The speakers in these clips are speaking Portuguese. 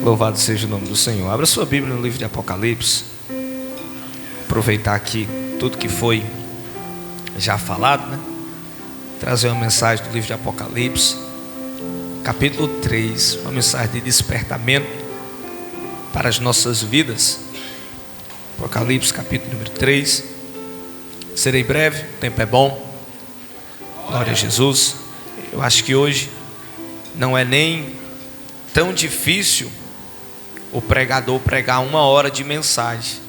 Louvado seja o nome do Senhor. Abra sua Bíblia no livro de Apocalipse. Aproveitar aqui tudo que foi já falado, né? Trazer uma mensagem do livro de Apocalipse, capítulo 3, uma mensagem de despertamento para as nossas vidas. Apocalipse, capítulo número 3. Serei breve, o tempo é bom. Glória a Jesus. Eu acho que hoje não é nem tão difícil o pregador pregar 1 hora de mensagem.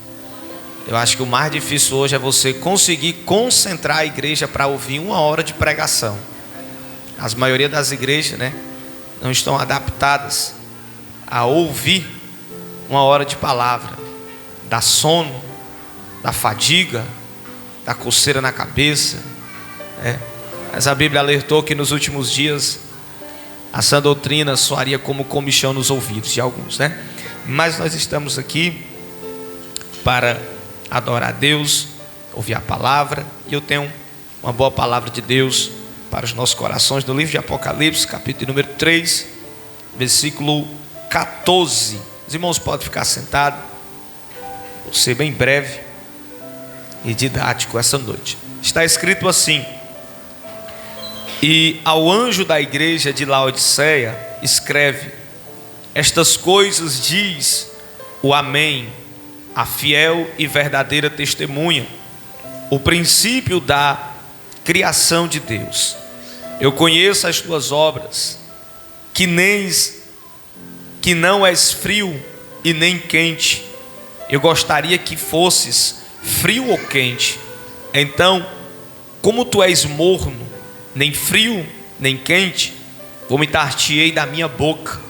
Eu acho que o mais difícil hoje é você conseguir concentrar a igreja para ouvir 1 hora de pregação. A maioria das igrejas, né, não estão adaptadas a ouvir 1 hora de palavra. Dá sono, dá fadiga, dá coceira na cabeça, né? Mas a Bíblia alertou que nos últimos dias a sã doutrina soaria como comichão nos ouvidos de alguns, né? Mas nós estamos aqui para adorar a Deus, ouvir a palavra. E eu tenho uma boa palavra de Deus para os nossos corações no livro de Apocalipse, capítulo número 3, versículo 14. Os irmãos podem ficar sentados. Vou ser bem breve e didático essa noite. Está escrito assim: e ao anjo da igreja de Laodiceia escreve: estas coisas diz o Amém, a fiel e verdadeira testemunha, o princípio da criação de Deus. Eu conheço as tuas obras, que não és frio e nem quente. Eu gostaria que fosses frio ou quente. Então, como tu és morno, nem frio nem quente, vomitar-te-ei da minha boca.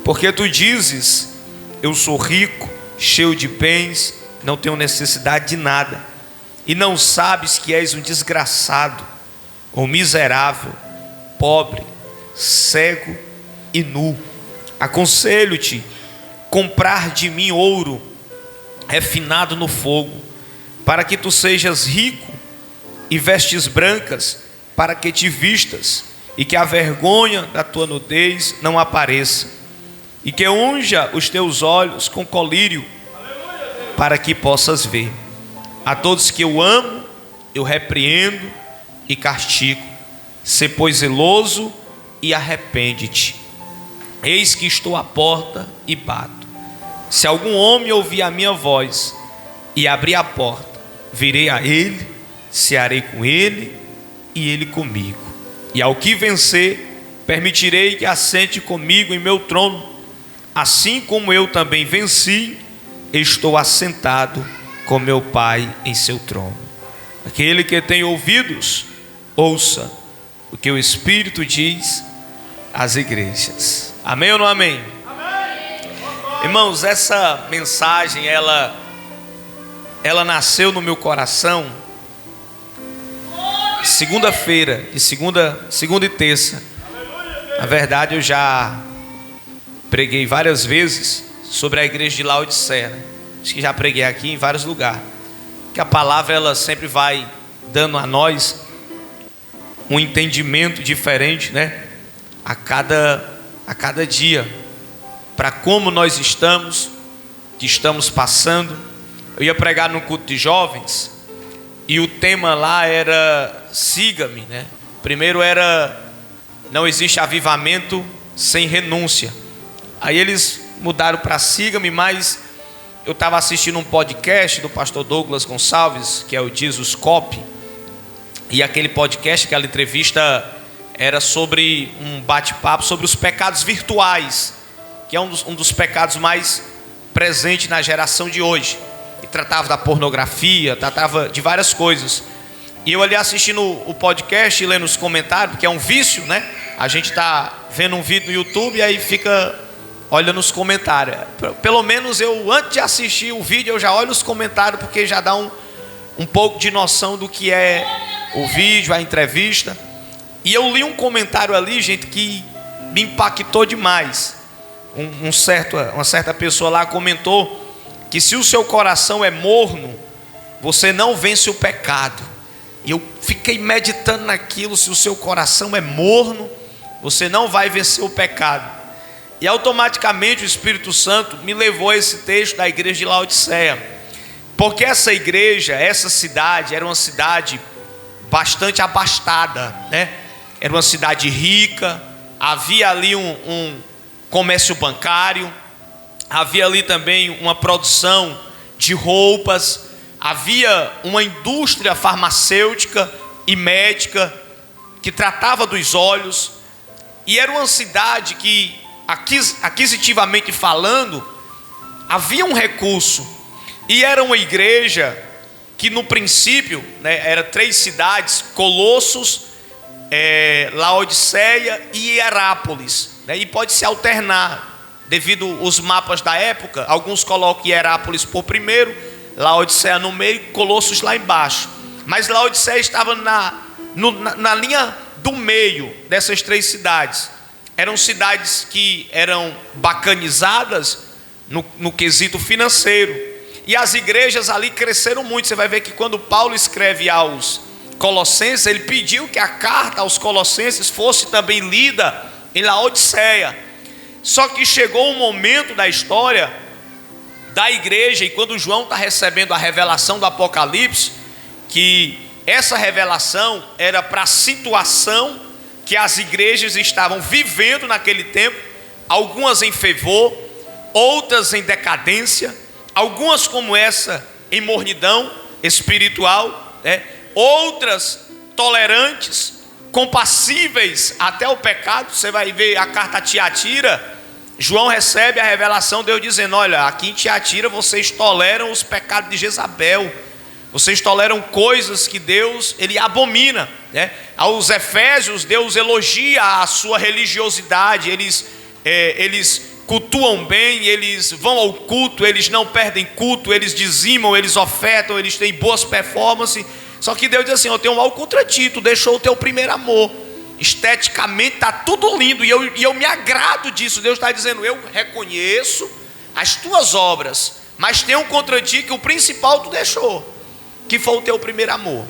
Porque tu dizes: eu sou rico, cheio de bens, não tenho necessidade de nada, e não sabes que és um desgraçado, um miserável, pobre, cego e nu. Aconselho-te comprar de mim ouro refinado no fogo, para que tu sejas rico, e vestes brancas, para que te vistas, e que a vergonha da tua nudez não apareça, e que unja os teus olhos com colírio, para que possas ver. A todos que eu amo, eu repreendo e castigo. Sê, pois, zeloso e arrepende-te. Eis que estou à porta e bato. Se algum homem ouvir a minha voz e abrir a porta, virei a ele, cearei com ele e ele comigo. E ao que vencer, permitirei que assente comigo em meu trono, assim como eu também venci, estou assentado com meu Pai em seu trono. Aquele que tem ouvidos, ouça o que o Espírito diz às igrejas. Amém ou não amém? Amém. Irmãos, essa mensagem ela nasceu no meu coração segunda-feira, de segunda e terça. Na verdade, eu já preguei várias vezes sobre a igreja de Laodiceia, né? Acho que já preguei aqui em vários lugares. Que a palavra ela sempre vai dando a nós um entendimento diferente, né? A cada dia, para como nós que estamos passando. Eu ia pregar no culto de jovens e o tema lá era siga-me, né? Primeiro era: não existe avivamento sem renúncia. Aí eles mudaram para siga-me, mas eu estava assistindo um podcast do pastor Douglas Gonçalves, que é o Jesus Cop, e aquele podcast, aquela entrevista era sobre um bate-papo sobre os pecados virtuais, que é um dos pecados mais presentes na geração de hoje. E tratava da pornografia, tratava de várias coisas. E eu ali assistindo o podcast e lendo os comentários, porque é um vício, né? A gente está vendo um vídeo no YouTube e aí fica olhando os comentários. Pelo menos eu, antes de assistir o vídeo, eu já olho os comentários, porque já dá um pouco de noção do que é o vídeo, a entrevista. E eu li um comentário ali, gente, que me impactou demais. Uma certa pessoa lá comentou que se o seu coração é morno, você não vence o pecado. E eu fiquei meditando naquilo. Se o seu coração é morno, você não vai vencer o pecado. E automaticamente o Espírito Santo me levou a esse texto da igreja de Laodiceia, porque essa igreja, essa cidade, era uma cidade bastante abastada, né? Era uma cidade rica, havia ali um comércio bancário, havia ali também uma produção de roupas, havia uma indústria farmacêutica e médica que tratava dos olhos, e era uma cidade que, aquisitivamente falando, havia um recurso, e era uma igreja que no princípio, né, era 3 cidades: Colossos, Laodiceia e Hierápolis, né, e pode se alternar devido aos mapas da época. Alguns colocam Hierápolis por primeiro, Laodiceia no meio, Colossos lá embaixo, mas Laodiceia estava na linha do meio dessas 3 cidades. Eram cidades que eram bacanizadas no quesito financeiro, e as igrejas ali cresceram muito. Você vai ver que quando Paulo escreve aos Colossenses, ele pediu que a carta aos Colossenses fosse também lida em Laodiceia. Só que chegou um momento da história da igreja, e quando João está recebendo a revelação do Apocalipse, que essa revelação era para a situação que as igrejas estavam vivendo naquele tempo, algumas em fervor, outras em decadência, algumas como essa em mornidão espiritual, né? Outras tolerantes, compassíveis até o pecado. Você vai ver a carta a Tiatira, João recebe a revelação, Deus dizendo: olha, aqui em Tiatira vocês toleram os pecados de Jezabel, vocês toleram coisas que Deus, ele abomina, né? Aos Efésios, Deus elogia a sua religiosidade, eles cultuam bem, eles vão ao culto, eles não perdem culto, eles dizimam, eles ofertam, eles têm boas performances. Só que Deus diz assim: eu tenho algo contra ti, tu deixou o teu primeiro amor. Esteticamente está tudo lindo, e eu me agrado disso. Deus está dizendo: eu reconheço as tuas obras, mas tenho contra ti que o principal tu deixou, que foi o teu primeiro amor.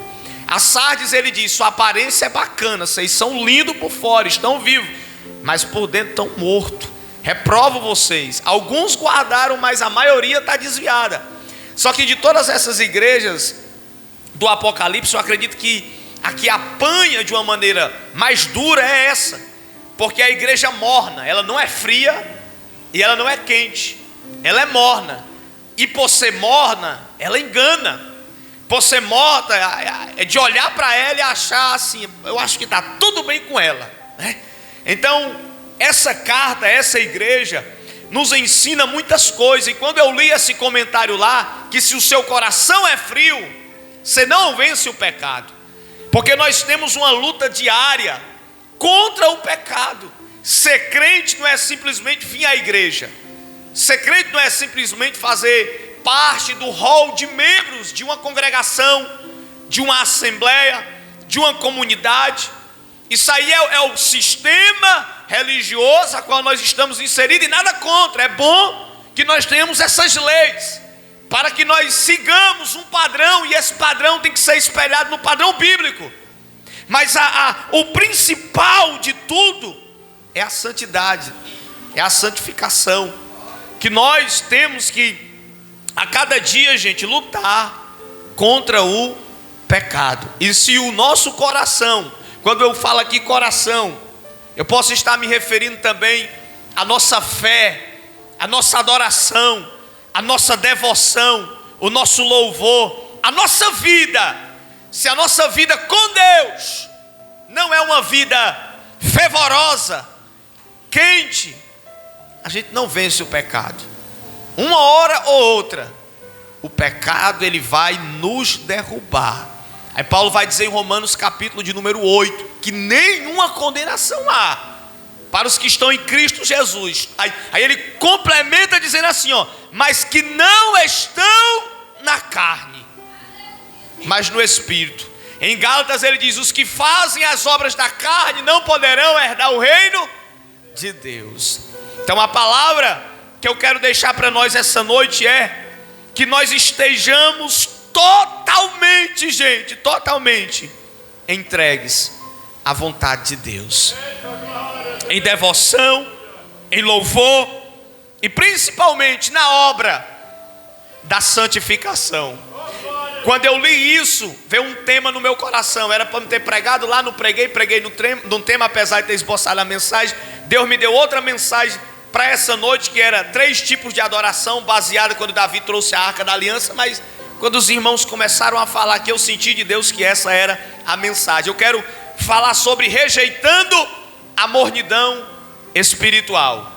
A Sardes ele diz: sua aparência é bacana, vocês são lindos por fora, estão vivos, mas por dentro estão mortos. Reprovo vocês. Alguns guardaram, mas a maioria está desviada. Só que de todas essas igrejas do Apocalipse, eu acredito que a que apanha de uma maneira mais dura é essa, porque a igreja morna, ela não é fria e ela não é quente, ela é morna, e por ser morna, ela engana. Por ser morta, é de olhar para ela e achar assim: eu acho que está tudo bem com ela, né? Então essa carta, essa igreja nos ensina muitas coisas. E quando eu li esse comentário lá, que se o seu coração é frio, você não vence o pecado, porque nós temos uma luta diária contra o pecado. Ser crente não é simplesmente vir à igreja, ser crente não é simplesmente fazer parte do hall de membros de uma congregação, de uma assembleia, de uma comunidade. Isso aí é o sistema religioso a qual nós estamos inseridos, e nada contra. É bom que nós tenhamos essas leis para que nós sigamos um padrão, e esse padrão tem que ser espelhado no padrão bíblico. Mas o principal de tudo é a santidade, é a santificação, que nós temos que a cada dia, gente, lutar contra o pecado. E se o nosso coração, quando eu falo aqui coração, eu posso estar me referindo também à nossa fé, à nossa adoração, à nossa devoção, o nosso louvor, a nossa vida. Se a nossa vida com Deus não é uma vida fervorosa, quente, a gente não vence o pecado. Uma hora ou outra, o pecado ele vai nos derrubar. Aí Paulo vai dizer em Romanos capítulo de número 8, que nenhuma condenação há para os que estão em Cristo Jesus. Aí ele complementa dizendo assim, ó: mas que não estão na carne, mas no Espírito. Em Gálatas ele diz: os que fazem as obras da carne não poderão herdar o reino de Deus. Então a palavra que eu quero deixar para nós essa noite é que nós estejamos totalmente, gente, totalmente entregues à vontade de Deus, em devoção, em louvor e principalmente na obra da santificação. Quando eu li isso, veio um tema no meu coração. Era para me ter pregado lá, não preguei num tema, apesar de ter esboçado a mensagem. Deus me deu outra mensagem para essa noite, que era 3 tipos de adoração, baseada quando Davi trouxe a Arca da Aliança. Mas quando os irmãos começaram a falar aqui, eu senti de Deus que essa era a mensagem. Eu quero falar sobre rejeitando a mornidão espiritual.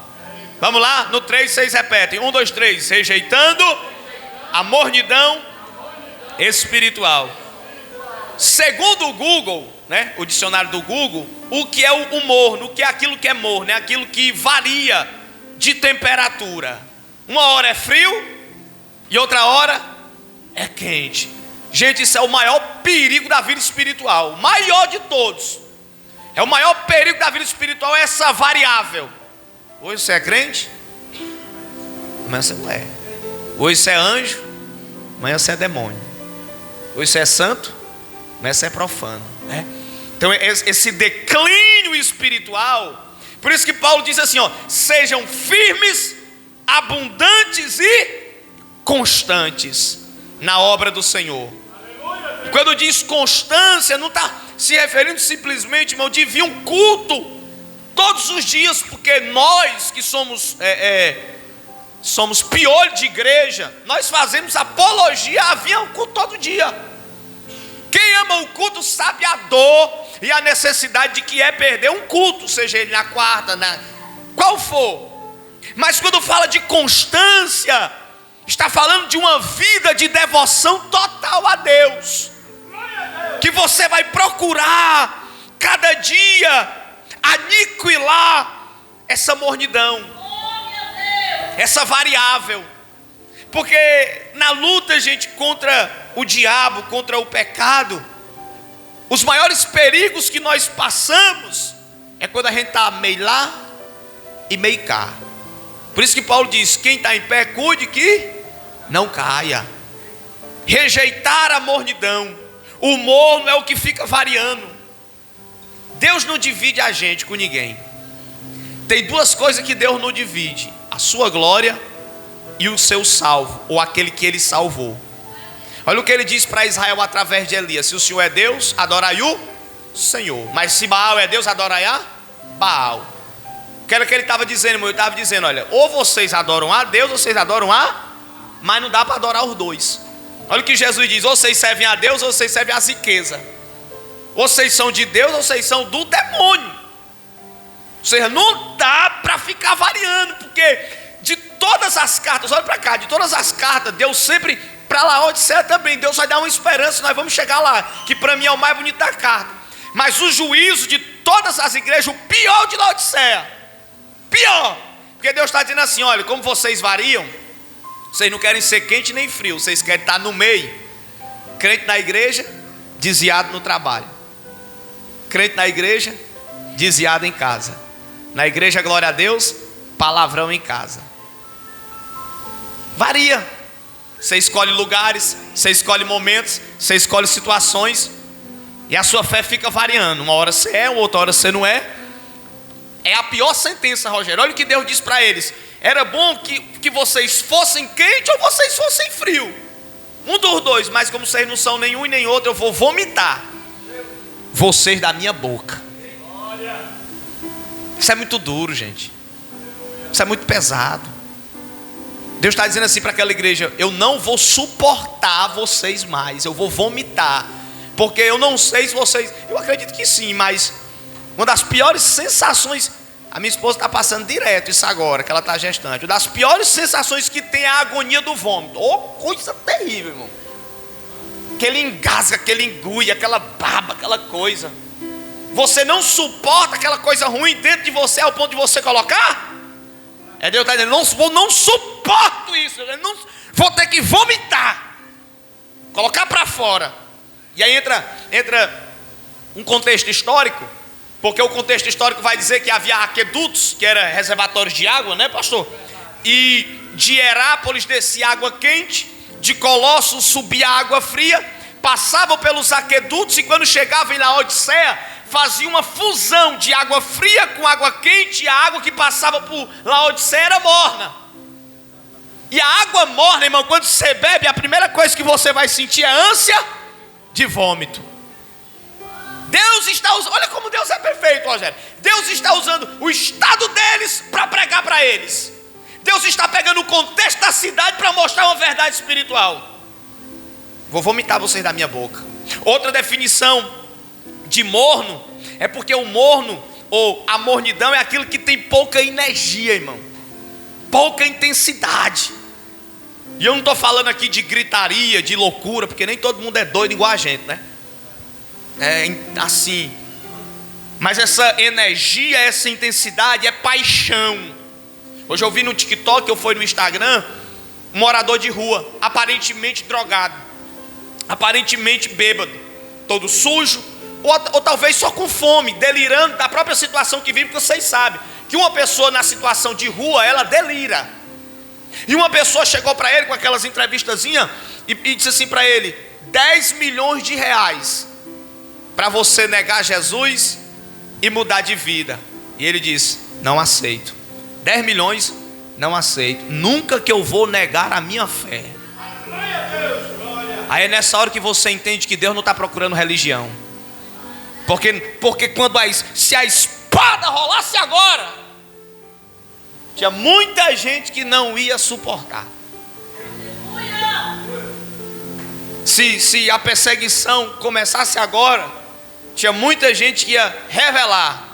Vamos lá? No 3, vocês repetem. 1, 2, 3. Rejeitando a mornidão espiritual. Segundo o Google, né, o dicionário do Google, o que é o morno? O que é aquilo que é morno? É aquilo que varia de temperatura. Uma hora é frio e outra hora é quente. Gente, isso é o maior perigo da vida espiritual. O maior de todos. É o maior perigo da vida espiritual, é essa variável. Hoje você é crente, amanhã você não é. Hoje você é anjo, amanhã você é demônio. Hoje você é santo, amanhã você é profano, né? Então esse declínio espiritual. Por isso que Paulo diz assim, ó: sejam firmes, abundantes e constantes na obra do Senhor. E quando diz constância, não está se referindo simplesmente, irmão, de vir um culto todos os dias, porque nós que somos piolho de igreja, nós fazemos apologia a vir ao culto todo dia. Quem ama o culto sabe a dor e a necessidade de que é perder um culto, seja ele na quarta, qual for. Mas quando fala de constância, está falando de uma vida de devoção total a Deus, que você vai procurar cada dia aniquilar essa mornidão, essa variável. Porque na luta, gente, contra o diabo, contra o pecado, os maiores perigos que nós passamos é quando a gente está meio lá e meio cá. Por isso que Paulo diz: quem está em pé, cuide que não caia. Rejeitar a mornidão. O morno é o que fica variando. Deus não divide a gente com ninguém. Tem 2 coisas que Deus não divide: a sua glória e o seu salvo, ou aquele que ele salvou. Olha o que ele diz para Israel através de Elias: se o Senhor é Deus, adorai o Senhor. Mas se Baal é Deus, adorai a Baal. O que era que ele estava dizendo, irmão? Ele estava dizendo: olha, ou vocês adoram a Deus, ou vocês adoram mas não dá para adorar os dois. Olha o que Jesus diz: ou vocês servem a Deus, ou vocês servem a riqueza. Ou vocês são de Deus, ou vocês são do demônio. Ou seja, não dá para ficar variando, porque de todas as cartas, olha para cá, de todas as cartas, Deus sempre, para Laodiceia também, Deus vai dar uma esperança, nós vamos chegar lá, que para mim é o mais bonito da carta. Mas o juízo de todas as igrejas, o pior de Laodiceia, pior, porque Deus está dizendo assim: olha, como vocês variam, vocês não querem ser quente nem frio, vocês querem estar no meio. Crente na igreja, desviado no trabalho. Crente na igreja, desviado em casa. Na igreja, glória a Deus, palavrão em casa. Varia. Você escolhe lugares, você escolhe momentos, você escolhe situações, e a sua fé fica variando. Uma hora você é, outra hora você não é. É a pior sentença, Rogério. Olha o que Deus diz para eles: era bom que vocês fossem quente ou vocês fossem frio, um dos dois, mas como vocês não são nenhum e nem outro, eu vou vomitar vocês da minha boca. Isso é muito duro, gente. Isso é muito pesado. Deus está dizendo assim para aquela igreja: eu não vou suportar vocês mais, eu vou vomitar. Porque eu não sei se vocês, eu acredito que sim, mas uma das piores sensações, a minha esposa está passando direto isso agora, que ela está gestante. Uma das piores sensações que tem é a agonia do vômito. Oh, coisa terrível, irmão. Aquele engasga, aquele engule, aquela baba, aquela coisa. Você não suporta aquela coisa ruim dentro de você ao ponto de você colocar? É Deus está dizendo: não suporto isso, eu não, vou ter que vomitar, colocar para fora. E aí entra um contexto histórico, porque o contexto histórico vai dizer que havia aquedutos, que eram reservatórios de água, né, pastor? E de Herápolis descia água quente, de Colossos subia água fria, passavam pelos aquedutos e quando chegavam em Laodiceia, faziam uma fusão de água fria com água quente, e a água que passava por Laodiceia era morna. E a água morna, irmão, quando você bebe, a primeira coisa que você vai sentir é ânsia de vômito. Deus está usando, olha como Deus é perfeito, Rogério. Deus está usando o estado deles para pregar para eles. Deus está pegando o contexto da cidade para mostrar uma verdade espiritual. Vou vomitar vocês da minha boca. Outra definição de morno é porque o morno, ou a mornidão, é aquilo que tem pouca energia, irmão, pouca intensidade. E eu não estou falando aqui de gritaria, de loucura, porque nem todo mundo é doido igual a gente, né? É assim. Mas essa energia, essa intensidade é paixão. Hoje eu vi no TikTok, eu fui no Instagram, um morador de rua, aparentemente drogado, aparentemente bêbado, todo sujo, ou talvez só com fome, delirando da própria situação que vive, porque vocês sabem que uma pessoa na situação de rua, ela delira. E uma pessoa chegou para ele com aquelas entrevistazinhas e disse assim para ele: 10 milhões de reais para você negar Jesus e mudar de vida. E ele disse: não aceito. 10 milhões, não aceito. Nunca que eu vou negar a minha fé. Aí é nessa hora que você entende que Deus não está procurando religião. Porque quando se a espada rolasse agora, tinha muita gente que não ia suportar. Se a perseguição começasse agora, tinha muita gente que ia revelar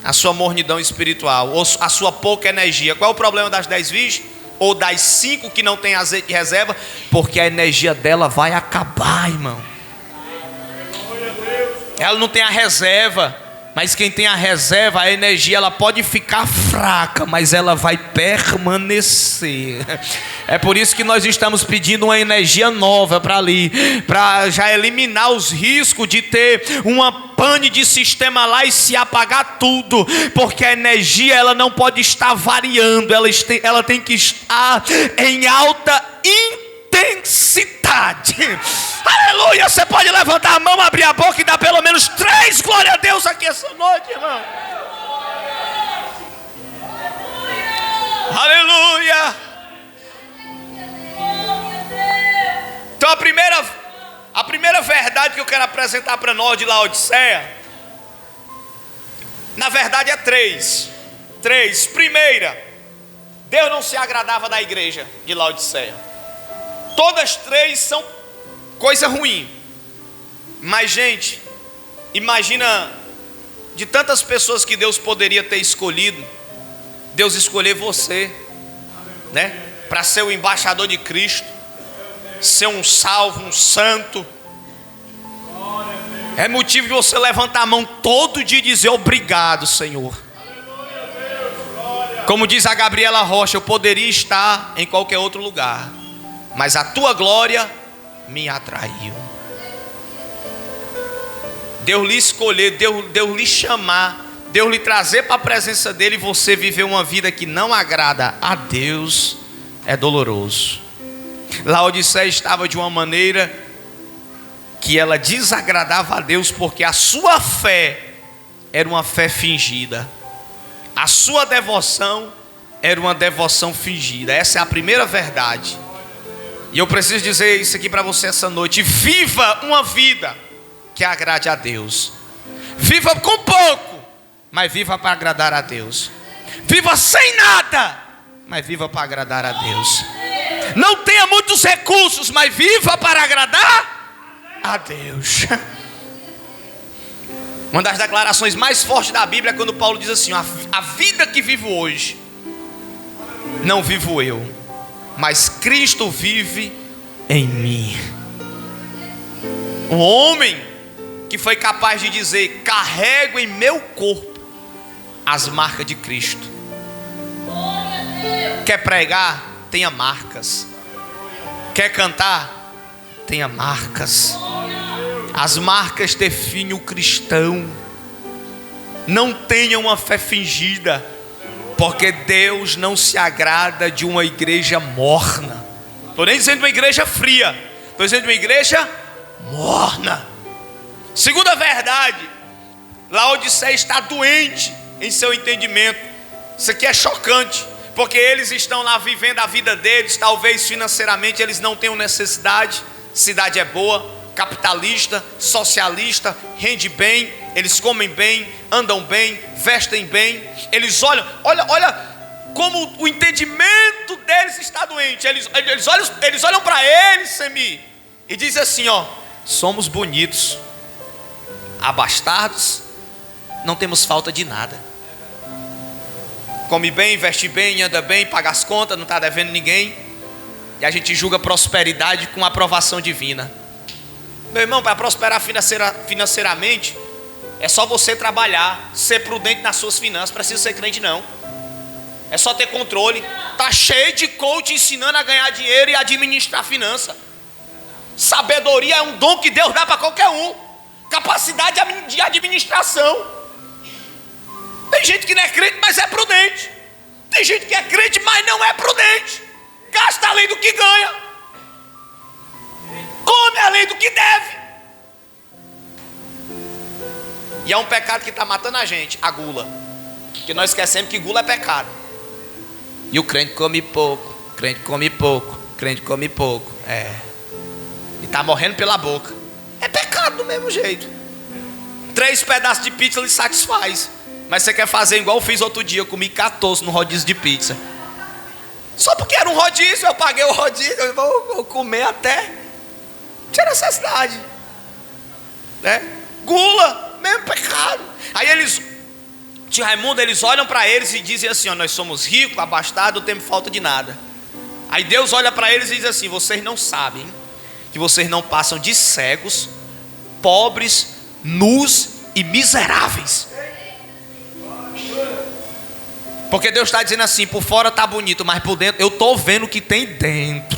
a sua mornidão espiritual, ou a sua pouca energia. Qual é o problema das 10 virgens? Ou das 5 que não tem azeite de reserva? Porque a energia dela vai acabar, irmão. Ela não tem a reserva. Mas quem tem a reserva, a energia, ela pode ficar fraca, mas ela vai permanecer. É por isso que nós estamos pedindo uma energia nova para ali, para já eliminar os riscos de ter uma pane de sistema lá e se apagar tudo. Porque a energia, ela não pode estar variando, ela tem que estar em alta intensidade. Aleluia. Você pode levantar a mão, abrir a boca e dar pelo menos 3 glória a Deus aqui essa noite, irmão. Aleluia. Então a primeira verdade que eu quero apresentar para nós de Laodiceia, na verdade é 3. Primeira, Deus não se agradava da igreja de Laodiceia. Todas 3 são coisa ruim. Mas, gente, imagina de tantas pessoas que Deus poderia ter escolhido, Deus escolher você, né? Para ser o embaixador de Cristo, ser um salvo, um santo. É motivo de você levantar a mão todo dia e dizer: obrigado, Senhor. Como diz a Gabriela Rocha, eu poderia estar em qualquer outro lugar, mas a tua glória me atraiu. Deus lhe escolher, Deus lhe chamar, Deus lhe trazer para a presença dele, e você viver uma vida que não agrada a Deus, é doloroso. Laodiceia estava de uma maneira que ela desagradava a Deus, porque a sua fé era uma fé fingida, a sua devoção era uma devoção fingida. Essa é a primeira verdade. E eu preciso dizer isso aqui para você essa noite: viva uma vida que agrade a Deus. Viva com pouco, mas viva para agradar a Deus. Viva sem nada, mas viva para agradar a Deus. Não tenha muitos recursos, mas viva para agradar a Deus. Uma das declarações mais fortes da Bíblia é quando Paulo diz assim: a vida que vivo hoje, não vivo eu, mas Cristo vive em mim. Um homem que foi capaz de dizer: carrego em meu corpo as marcas de Cristo. Quer pregar? Tenha marcas. Quer cantar? Tenha marcas. As marcas definem o cristão. Não tenha uma fé fingida, porque Deus não se agrada de uma igreja morna. Estou nem dizendo uma igreja fria, estou dizendo uma igreja morna. Segunda verdade, Laodiceia está doente em seu entendimento. Isso aqui é chocante, porque eles estão lá vivendo a vida deles. Talvez financeiramente eles não tenham necessidade. Cidade é boa, capitalista, socialista, rende bem, eles comem bem, andam bem, vestem bem. Eles olha como o entendimento deles está doente. Eles olham para eles, Semi, e dizem assim, somos bonitos, abastados, não temos falta de nada. Come bem, veste bem, anda bem, paga as contas, não está devendo ninguém. E a gente julga prosperidade com aprovação divina. Meu irmão, para prosperar financeiramente, é só você trabalhar, ser prudente nas suas finanças. Não precisa ser crente não. É só ter controle. Está cheio de coach ensinando a ganhar dinheiro e administrar a finança. Sabedoria é um dom que Deus dá para qualquer um. Capacidade de administração. Tem gente que não é crente, mas é prudente. Tem gente que é crente, mas não é prudente. Gasta além do que ganha, come além do que deve. E é um pecado que está matando a gente, a gula. Porque nós esquecemos que gula é pecado. E o crente come pouco, crente come pouco, crente come pouco. E está morrendo pela boca. É pecado do mesmo jeito. 3 pedaços de pizza lhe satisfaz. Mas você quer fazer igual eu fiz outro dia. Eu comi 14 no rodízio de pizza. Só porque era um rodízio, eu paguei o rodízio, eu vou comer até. Tinha necessidade, né? Gula, mesmo pecado. Aí tio Raimundo, eles olham para eles e dizem assim, nós somos ricos, abastados, não temos falta de nada. Aí Deus olha para eles e diz assim, vocês não sabem que vocês não passam de cegos, pobres, nus e miseráveis. Porque Deus está dizendo assim, por fora está bonito, mas por dentro, eu estou vendo o que tem dentro.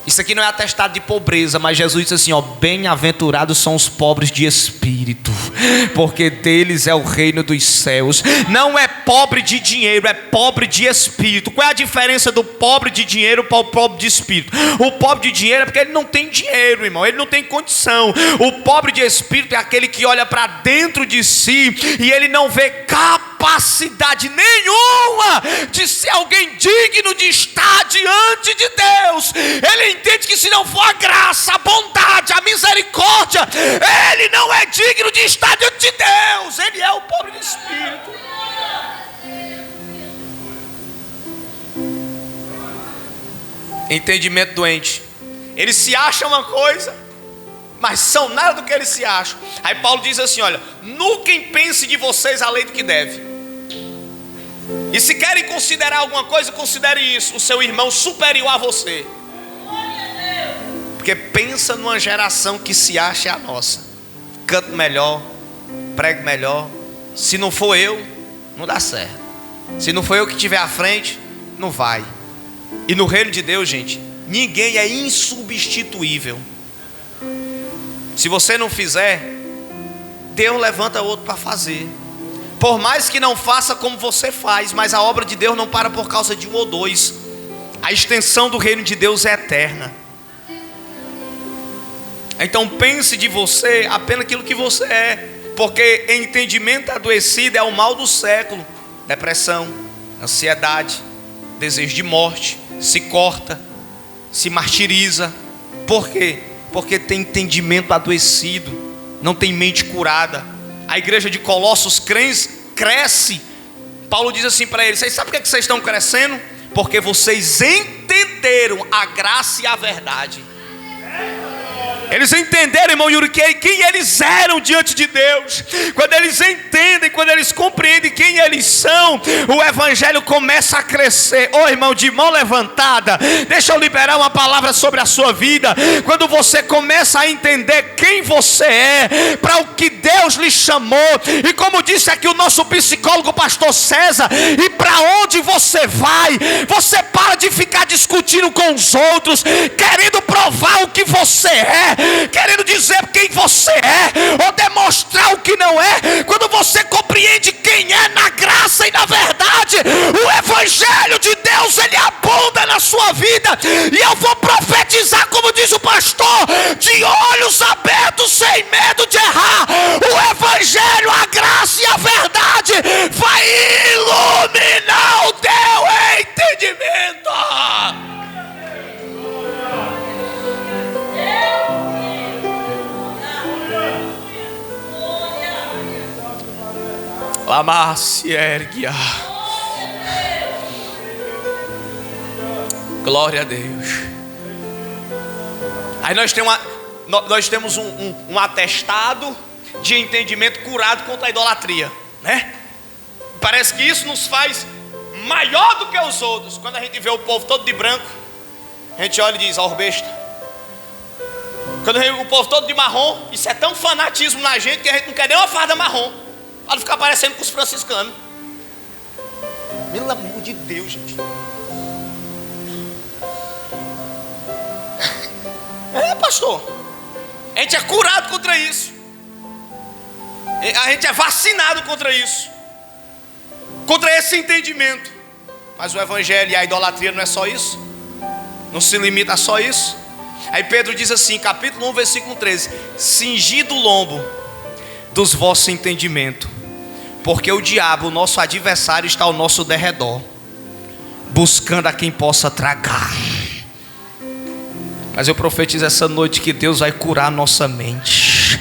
Isso aqui não é atestado de pobreza, mas Jesus disse assim, bem-aventurados são os pobres de espírito, porque deles é o reino dos céus. Não é pobre de dinheiro, é pobre de espírito. Qual é a diferença do pobre de dinheiro para o pobre de espírito? O pobre de dinheiro é porque ele não tem dinheiro, irmão, ele não tem condição. O pobre de espírito é aquele que olha para dentro de si e ele não vê capacidade nenhuma de ser alguém digno de estar diante de Deus. Ele entende que se não for a graça, a bondade, a misericórdia, ele não é digno de estar diante de Deus. Ele é o pobre de espírito. Entendimento doente. Eles se acham uma coisa, mas são nada do que eles se acham. Aí Paulo diz assim, nunca pense de vocês além do que deve. E se querem considerar alguma coisa, considere isso, o seu irmão superior a você. Porque pensa numa geração que se acha a nossa. Canto melhor, prego melhor. Se não for eu, não dá certo. Se não for eu que estiver à frente, não vai. E no reino de Deus, gente, ninguém é insubstituível. Se você não fizer, Deus levanta outro para fazer. Por mais que não faça como você faz, mas a obra de Deus não para por causa de um ou dois. A extensão do reino de Deus é eterna. Então pense de você apenas aquilo que você é, porque entendimento adoecido é o mal do século. Depressão, ansiedade, desejo de morte, se corta, se martiriza. Por quê? Porque tem entendimento adoecido, não tem mente curada. A igreja de Colossos cresce. Paulo diz assim para eles, vocês sabem por que vocês estão crescendo? Porque vocês entenderam a graça e a verdade. Eles entenderam, irmão Yuri, quem eles eram diante de Deus. Quando eles entendem, quando eles compreendem quem eles são, o evangelho começa a crescer. Irmão, de mão levantada, deixa eu liberar uma palavra sobre a sua vida. Quando você começa a entender quem você é, para o que Deus lhe chamou, e como disse aqui o nosso psicólogo pastor César, e para onde você vai, você para de ficar discutindo com os outros, querendo provar o que você é, querendo dizer quem você é, ou demonstrar o que não é. Quando você compreende quem é na graça e na verdade, o evangelho de Deus, ele abunda na sua vida. E eu vou profetizar, como diz o pastor, Lamasse erguia. Glória a Deus. Aí nós temos um atestado de entendimento curado contra a idolatria, né? Parece que isso nos faz maior do que os outros. Quando a gente vê o povo todo de branco, a gente olha e diz: ó, besta. Quando vê o povo todo de marrom, isso é tão fanatismo na gente que a gente não quer nem uma farda marrom, para não ficar parecendo com os franciscanos. Pelo amor de Deus, gente. Pastor, a gente é curado contra isso. A gente é vacinado contra isso, contra esse entendimento. Mas o evangelho e a idolatria não é só isso, não se limita a só isso. Aí Pedro diz assim, capítulo 1, versículo 13: cingido o lombo dos vossos entendimentos, porque o diabo, o nosso adversário, está ao nosso derredor, buscando a quem possa tragar. Mas eu profetizo essa noite que Deus vai curar a nossa mente.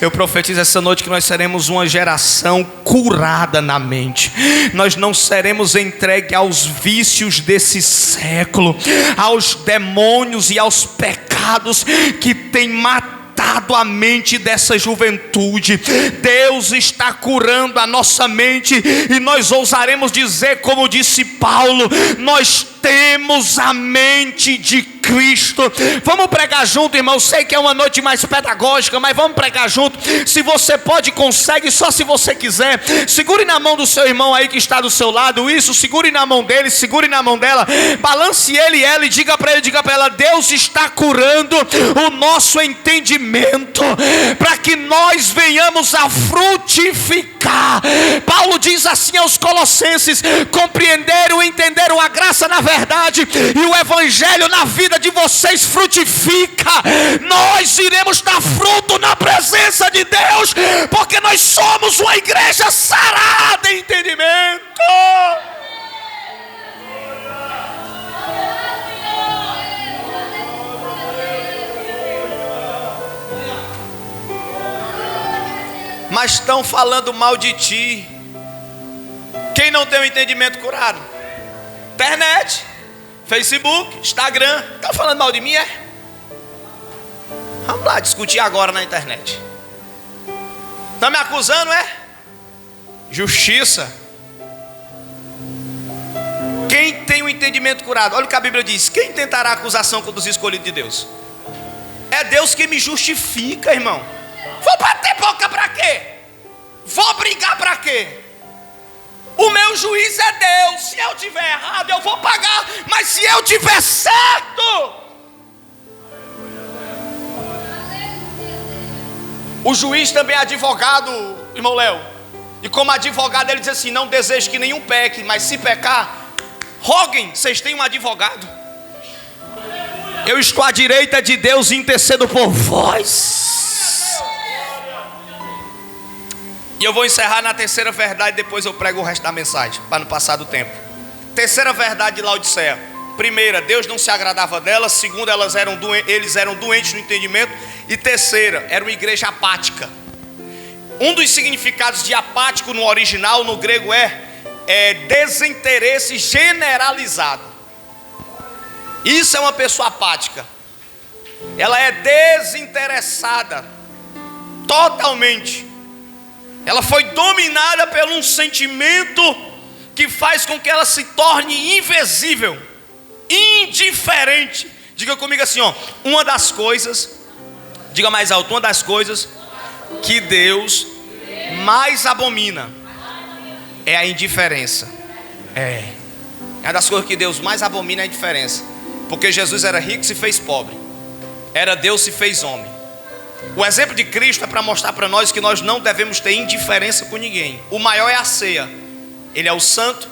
Eu profetizo essa noite que nós seremos uma geração curada na mente. Nós não seremos entregues aos vícios desse século, aos demônios e aos pecados que têm matado a mente dessa juventude. Deus está curando a nossa mente, e nós ousaremos dizer, como disse Paulo: nós temos a mente de Cristo. Vamos pregar junto, irmão. Sei que é uma noite mais pedagógica, mas vamos pregar junto. Se você pode, consegue, só se você quiser. Segure na mão do seu irmão aí que está do seu lado. Isso, segure na mão dele, segure na mão dela. Balance ele e ela e diga para ele, diga para ela: Deus está curando o nosso entendimento, para que nós venhamos a frutificar. Paulo diz assim aos Colossenses: compreenderam, entenderam a graça na verdade, e o evangelho na vida de vocês frutifica. Nós iremos dar fruto na presença de Deus, porque nós somos uma igreja sarada em entendimento. Mas estão falando mal de ti. Quem não tem o entendimento curado? Internet, Facebook, Instagram. Estão falando mal de mim, é? Vamos lá discutir agora na internet. Estão me acusando, é? Justiça. Quem tem o entendimento curado? Olha o que a Bíblia diz: quem tentará acusação contra os escolhidos de Deus? É Deus que me justifica, irmão. Vou bater boca para quê? Vou brigar para quê? O meu juiz é Deus. Se eu tiver errado, eu vou pagar. Mas se eu tiver certo, o juiz também é advogado, irmão Léo. E como advogado ele diz assim: não desejo que nenhum peque, mas se pecar, roguem, vocês têm um advogado. Eu estou à direita de Deus e intercedo por vós. E eu vou encerrar na terceira verdade, depois eu prego o resto da mensagem, para não passar do tempo. Terceira verdade de Laodiceia: primeira, Deus não se agradava delas. Segunda, eles eram doentes no entendimento. E terceira, era uma igreja apática. Um dos significados de apático no original, no grego, é desinteresse generalizado. Isso é uma pessoa apática. Ela é desinteressada totalmente. Ela foi dominada por um sentimento que faz com que ela se torne invisível, indiferente. Diga comigo assim, ó: uma das coisas, diga mais alto, uma das coisas que Deus mais abomina é a indiferença. É uma das coisas que Deus mais abomina, é a indiferença. Porque Jesus era rico e se fez pobre, era Deus e se fez homem. O exemplo de Cristo é para mostrar para nós que nós não devemos ter indiferença com ninguém. O maior é a ceia. Ele é o santo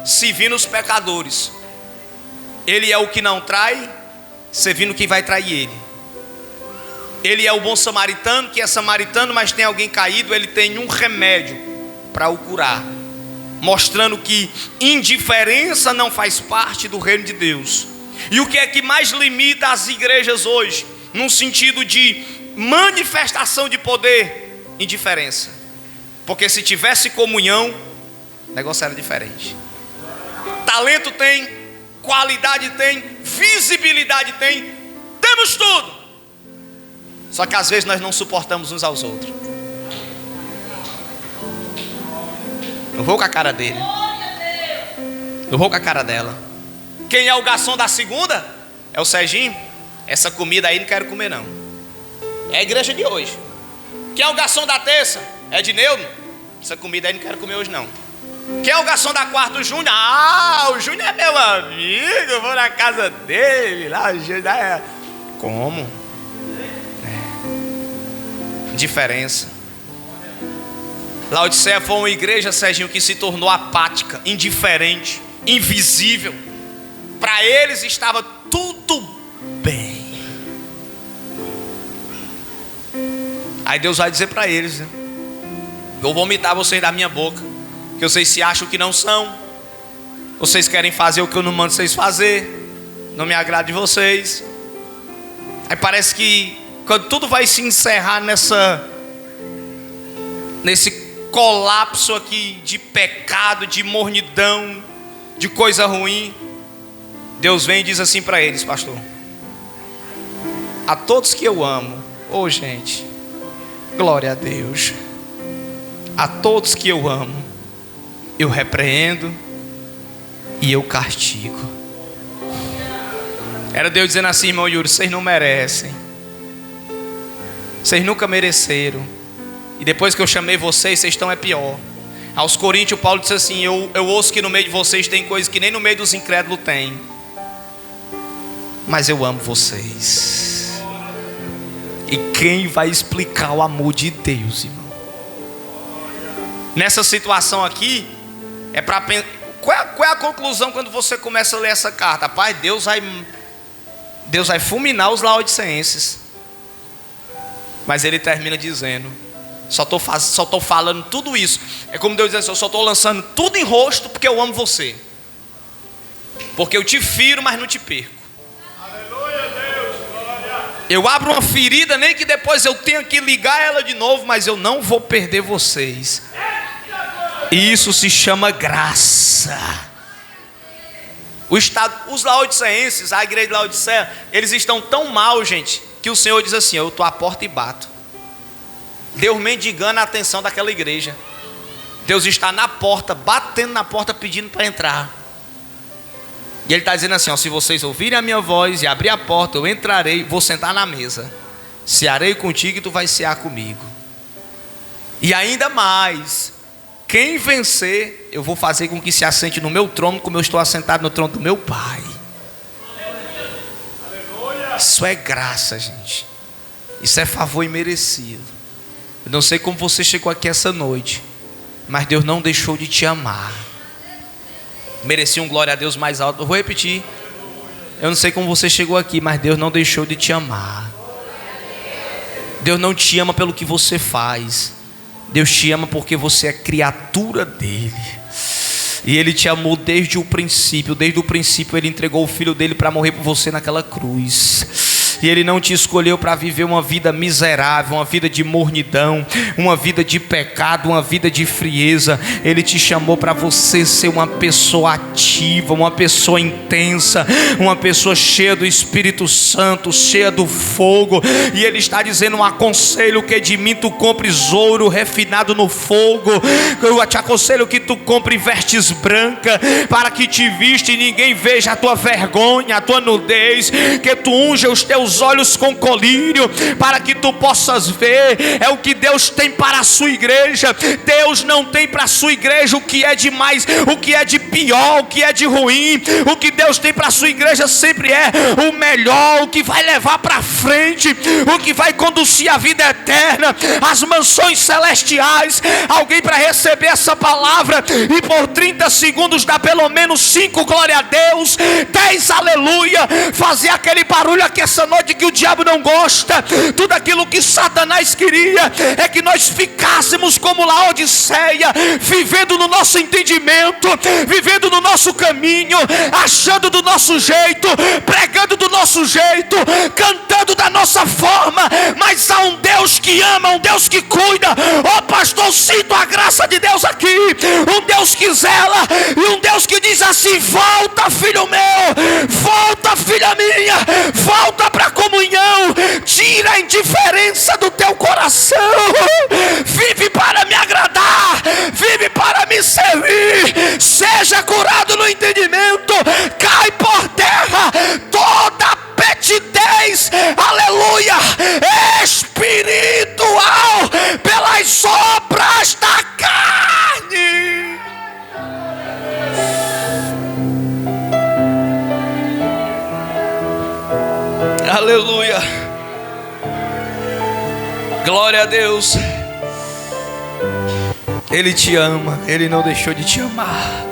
servindo os pecadores. Ele é o que não trai, servindo quem vai trair ele. Ele é o bom samaritano, que é samaritano, mas tem alguém caído, ele tem um remédio para o curar, mostrando que indiferença não faz parte do reino de Deus. E o que é que mais limita as igrejas hoje, num sentido de manifestação de poder? Indiferença. Porque se tivesse comunhão, o negócio era diferente. Talento tem, qualidade tem, visibilidade tem, temos tudo. Só que às vezes nós não suportamos uns aos outros. Não vou com a cara dele, não vou com a cara dela. Quem é o garçom da segunda? É o Serginho. Essa comida aí não quero comer não. É a igreja de hoje. Quem é o garçom da terça? É de Neudo. Essa comida aí não quero comer hoje não. Quem é o garçom da quarta? O Júnior. Ah, o Júnior é meu amigo, eu vou na casa dele lá. O Júnior é... Como? Diferença. Laodiceia foi uma igreja, Serginho, que se tornou apática, indiferente, invisível. Para eles estava tudo bem. Aí Deus vai dizer para eles, né? Eu vou vomitar vocês da minha boca, que vocês se acham que não são. Vocês querem fazer o que eu não mando vocês fazer. Não me agrada de vocês. Aí parece que quando tudo vai se encerrar nesse colapso aqui de pecado, de mornidão, de coisa ruim, Deus vem e diz assim para eles: pastor, a todos que eu amo, gente, glória a Deus, a todos que eu amo, eu repreendo e eu castigo. Era Deus dizendo assim: irmão Yuri, vocês não merecem, vocês nunca mereceram, e depois que eu chamei vocês estão pior. Aos Coríntios Paulo disse assim: eu ouço que no meio de vocês tem coisas que nem no meio dos incrédulos tem, mas eu amo vocês. E quem vai explicar o amor de Deus, irmão? Nessa situação aqui, é para pensar. Qual é a conclusão quando você começa a ler essa carta? Rapaz, Deus vai fulminar os laodicenses. Mas ele termina dizendo: só estou falando tudo isso. É como Deus diz assim: eu só estou lançando tudo em rosto porque eu amo você. Porque eu te firo, mas não te perco. Eu abro uma ferida, nem que depois eu tenha que ligar ela de novo, mas eu não vou perder vocês. Isso se chama graça. Os laodicenses, a igreja de Laodiceia, eles estão tão mal, gente, que o Senhor diz assim: eu estou à porta e bato. Deus mendigando a atenção daquela igreja. Deus está na porta, batendo na porta, pedindo para entrar. E Ele está dizendo assim: se vocês ouvirem a minha voz e abrir a porta, eu entrarei, vou sentar na mesa, cearei contigo e tu vais cear comigo. E ainda mais, quem vencer, eu vou fazer com que se assente no meu trono, como eu estou assentado no trono do meu Pai. Isso é graça, gente. Isso é favor imerecido. Eu não sei como você chegou aqui essa noite, mas Deus não deixou de te amar. Merecia um glória a Deus mais alto. Eu vou repetir. Eu não sei como você chegou aqui, mas Deus não deixou de te amar. Deus não te ama pelo que você faz. Deus te ama porque você é criatura dele. E Ele te amou desde o princípio. Desde o princípio Ele entregou o Filho dele para morrer por você naquela cruz. E Ele não te escolheu para viver uma vida miserável, uma vida de mornidão, uma vida de pecado, uma vida de frieza. Ele te chamou para você ser uma pessoa ativa, uma pessoa intensa, uma pessoa cheia do Espírito Santo, cheia do fogo. E Ele está dizendo: um aconselho que de mim tu compres ouro refinado no fogo. Eu te aconselho que tu compre vestes brancas, para que te viste e ninguém veja a tua vergonha, a tua nudez. Que tu unja os teus olhos com colírio, para que tu possas ver. É o que Deus tem para a sua igreja. Deus não tem para a sua igreja o que é de mais, o que é de pior, o que é de ruim. O que Deus tem para a sua igreja sempre é o melhor, o que vai levar para frente, o que vai conduzir a vida eterna, as mansões celestiais. Alguém para receber essa palavra e por 30 segundos dá pelo menos 5 glória a Deus, 10 aleluia, fazer aquele barulho aqui essa noite. noite que o diabo não gosta, tudo aquilo que Satanás queria é que nós ficássemos como Laodiceia, vivendo no nosso entendimento, vivendo no nosso caminho, achando do nosso jeito, pregando do nosso jeito, cantando da nossa forma. Mas há um Deus que ama, um Deus que cuida. Oh pastor, sinto a graça de Deus aqui, um Deus que zela, e um Deus que diz assim: volta filho meu, volta filha minha, volta para a comunhão, tira a indiferença do teu coração, vive para me agradar, vive para me servir, seja curado no entendimento, cai por terra toda petidez, aleluia, espiritual, pelas obras da carne. Aleluia, glória a Deus. Ele te ama, Ele não deixou de te amar.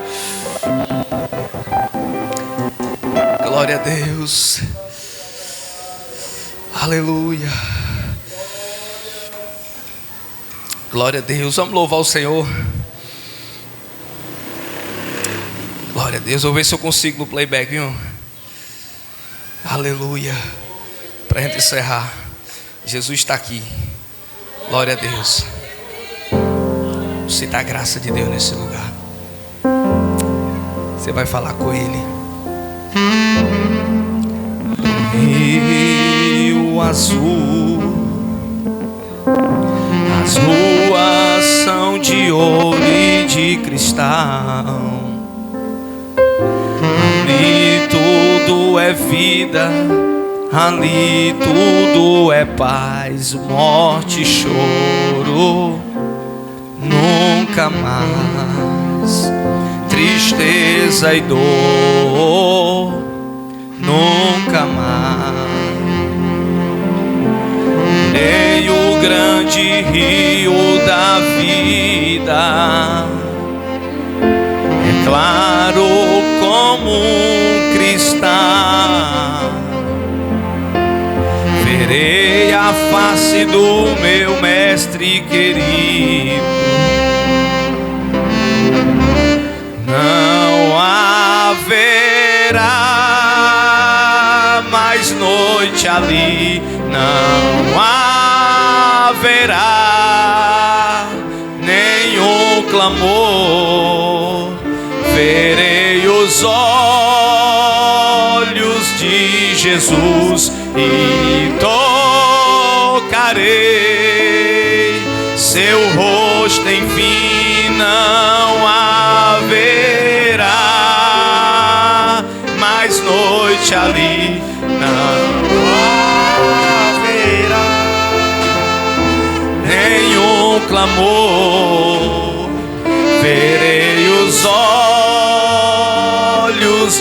Glória a Deus. Aleluia. Glória a Deus. Vamos louvar o Senhor. Glória a Deus. Vou ver se eu consigo no playback, viu? Aleluia. Para a gente encerrar, Jesus está aqui. Glória a Deus. Sinta a graça de Deus nesse lugar. Você vai falar com Ele. Rio azul, as ruas são de ouro e de cristal. Ali tudo é vida, ali tudo é paz, morte e choro, nunca mais. Tristeza e dor, nunca mais. Nem o grande rio da vida é claro como um cristal. Verei a face do meu mestre querido. Não haverá mais noite ali, não haverá nenhum clamor. Verei os olhos de Jesus e tocarei seu rosto, enfim não haverá mais noite ali, não haverá nenhum clamor. Verei os olhos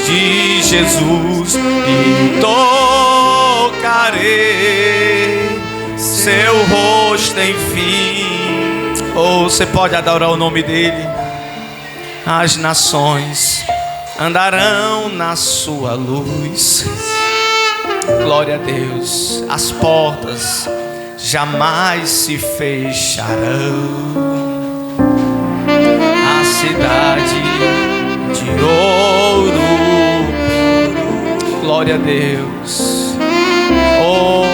de Jesus e tocarei seu rosto, enfim. Ou você pode adorar o nome dele. As nações andarão na sua luz. Glória a Deus. As portas jamais se fecharão. A cidade de ouro. Glória a Deus. Oh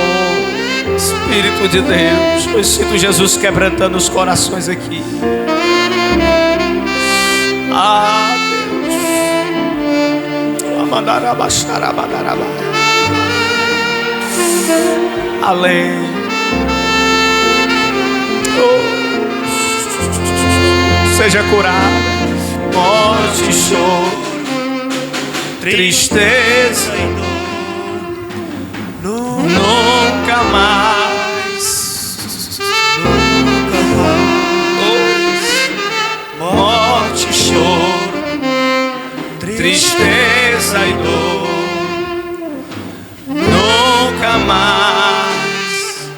Espírito de Deus, eu sinto Jesus quebrantando os corações aqui. Ah, Deus. Além. Oh. Seja curada. Morte, choro, tristeza e dor. Nunca mais. Nunca mais. Morte, choro, tristeza e dor. Nunca mais.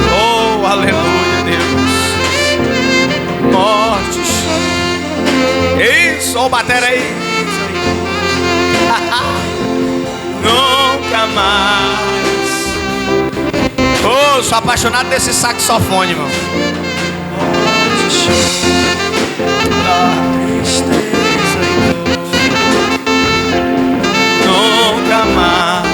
Oh, aleluia, Deus. Morte, choro. Isso, oh, batera aí. Nunca mais. Oh, sou apaixonado desse saxofone, irmão. Nunca mais.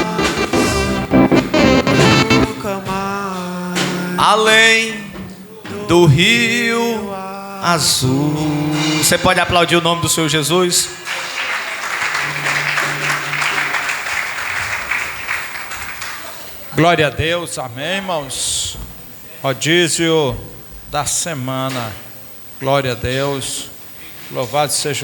Além do rio azul. Você pode aplaudir o nome do Senhor Jesus? Glória a Deus, amém, irmãos. Rodízio da semana. Glória a Deus. Louvado seja